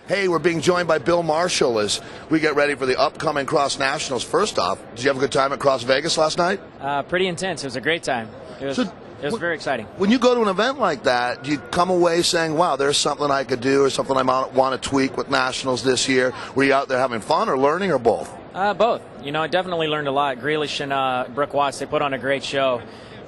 Hey, we're being joined by Bill Marshall as we get ready for the upcoming Cross Nationals. First off, did you have a good time at Cross Vegas last night? Pretty intense. It was a great time. It was very exciting. When you go to an event like that, do you come away saying, wow, there's something I could do or something I might want to tweak with Nationals this year? Were you out there having fun or learning or both? Both. You know, I definitely learned a lot. Grealish and Brooke Watts, they put on a great show.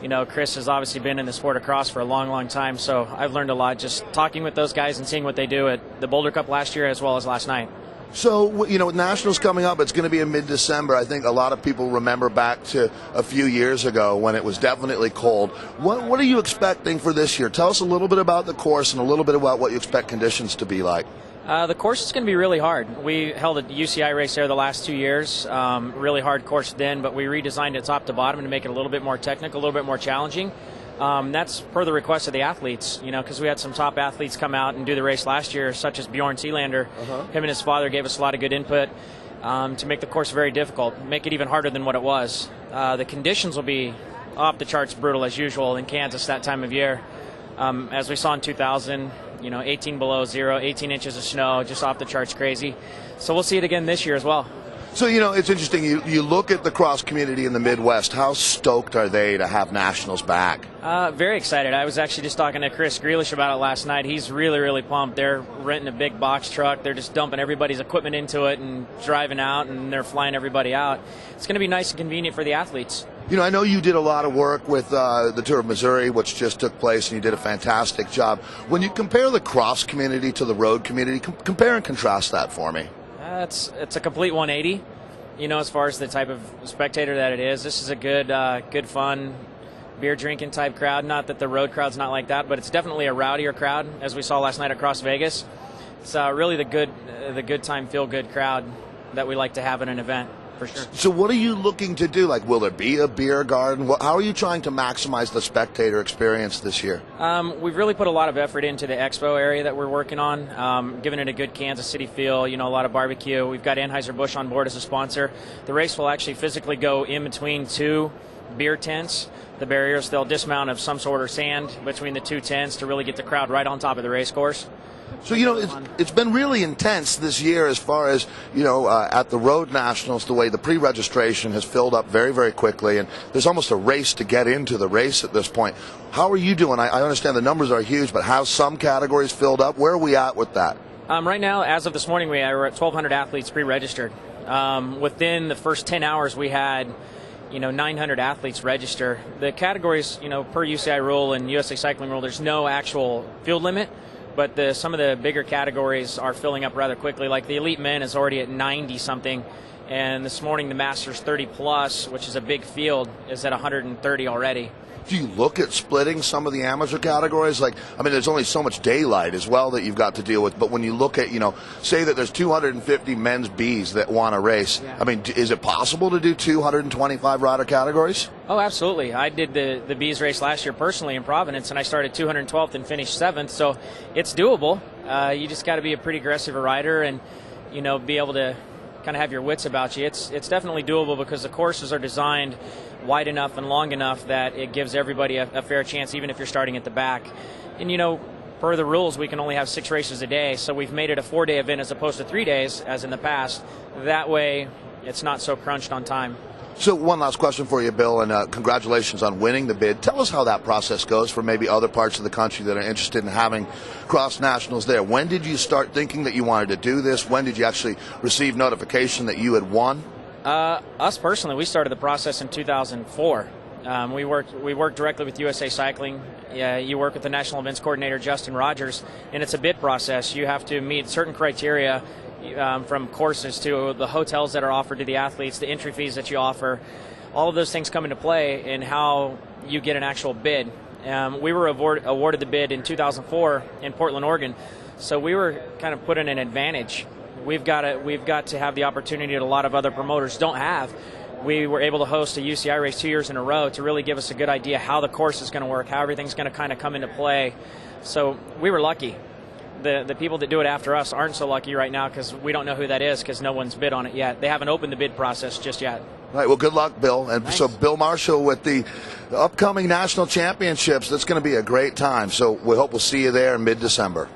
You know, Chris has obviously been in the sport of cross for a long, long time, so I've learned a lot just talking with those guys and seeing what they do at the Boulder Cup last year as well as last night. So, you know, with Nationals coming up, it's going to be in mid-December. I think a lot of people remember back to a few years ago when it was definitely cold. What are you expecting for this year? Tell us a little bit about the course and a little bit about what you expect conditions to be like. The course is going to be really hard. We held a UCI race there the last 2 years. Really hard course then, but we redesigned it top to bottom to make it a little bit more technical, a little bit more challenging. That's per the request of the athletes, you know, because we had some top athletes come out and do the race last year, such as Bjorn Sealander. Him and his father gave us a lot of good input to make the course very difficult, make it even harder than what it was. The conditions will be off the charts brutal as usual in Kansas that time of year. As we saw in 2000, you know, 18 below zero, 18 inches of snow, just off the charts crazy. So we'll see it again this year as well. So, you know, it's interesting. You look at the cross community in the Midwest. How stoked are they to have Nationals back? Very excited. I was actually just talking to Chris Grealish about it last night. He's really, really pumped. They're renting a big box truck. They're just dumping everybody's equipment into it and driving out, and they're flying everybody out. It's going to be nice and convenient for the athletes. You know, I know you did a lot of work with the Tour of Missouri, which just took place, and you did a fantastic job. When you compare the cross community to the road community, compare and contrast that for me. It's a complete 180, you know, as far as the type of spectator that it is. This is a good fun, beer drinking type crowd. Not that the road crowd's not like that, but it's definitely a rowdier crowd, as we saw last night across Vegas. It's really the good time, feel good crowd that we like to have at an event. For sure. So what are you looking to do? Like, will there be a beer garden? How are you trying to maximize the spectator experience this year? We've really put a lot of effort into the expo area that we're working on, giving it a good Kansas City feel, you know, a lot of barbecue. We've got Anheuser-Busch on board as a sponsor. The race will actually physically go in between two beer tents. The barriers, they'll dismount of some sort of sand between the two tents to really get the crowd right on top of the race course. So, you know, it's been really intense this year as far as, you know, at the Road Nationals, the way the pre-registration has filled up very, very quickly, and there's almost a race to get into the race at this point. How are you doing? I understand the numbers are huge, but have some categories filled up? Where are we at with that? Right now, as of this morning, we're at 1,200 athletes pre-registered. Within the first 10 hours, we had 900 athletes register. The categories, per UCI rule and USA Cycling rule, there's no actual field limit, but some of the bigger categories are filling up rather quickly. Like the elite men is already at 90-something, and this morning the Masters 30+, which is a big field, is at 130 already. Do you look at splitting some of the amateur categories? Like, I mean, there's only so much daylight as well that you've got to deal with. But when you look at, say that there's 250 men's Bs that want to race, yeah. I mean, is it possible to do 225 rider categories? Oh, absolutely. I did the Bs race last year personally in Providence, and I started 212th and finished 7th. So it's doable. You just got to be a pretty aggressive rider and, be able to kind of have your wits about you. It's definitely doable because the courses are designed wide enough and long enough that it gives everybody a fair chance, even if you're starting at the back. And per the rules, we can only have 6 races a day, so we've made it a 4-day event as opposed to 3 days as in the past. That way it's not so crunched on time. So one last question for you, Bill, and congratulations on winning the bid. Tell us how that process goes for maybe other parts of the country that are interested in having cross nationals there. When did you start thinking that you wanted to do this? When did you actually receive notification that you had won? Us personally, we started the process in 2004. We worked directly with USA Cycling. You work with the National Events Coordinator, Justin Rogers, and it's a bid process. You have to meet certain criteria from courses to the hotels that are offered to the athletes, the entry fees that you offer. All of those things come into play in how you get an actual bid. We were awarded the bid in 2004 in Portland, Oregon, so we were kind of put in an advantage. We've got to have the opportunity that a lot of other promoters don't have. We were able to host a UCI race 2 years in a row to really give us a good idea how the course is going to work, how everything's going to kind of come into play. So we were lucky. The people that do it after us aren't so lucky right now because we don't know who that is because no one's bid on it yet. They haven't opened the bid process just yet. All right, well, good luck, Bill. And Thanks. So Bill Marshall with the upcoming national championships, that's going to be a great time. So we hope we'll see you there in mid-December.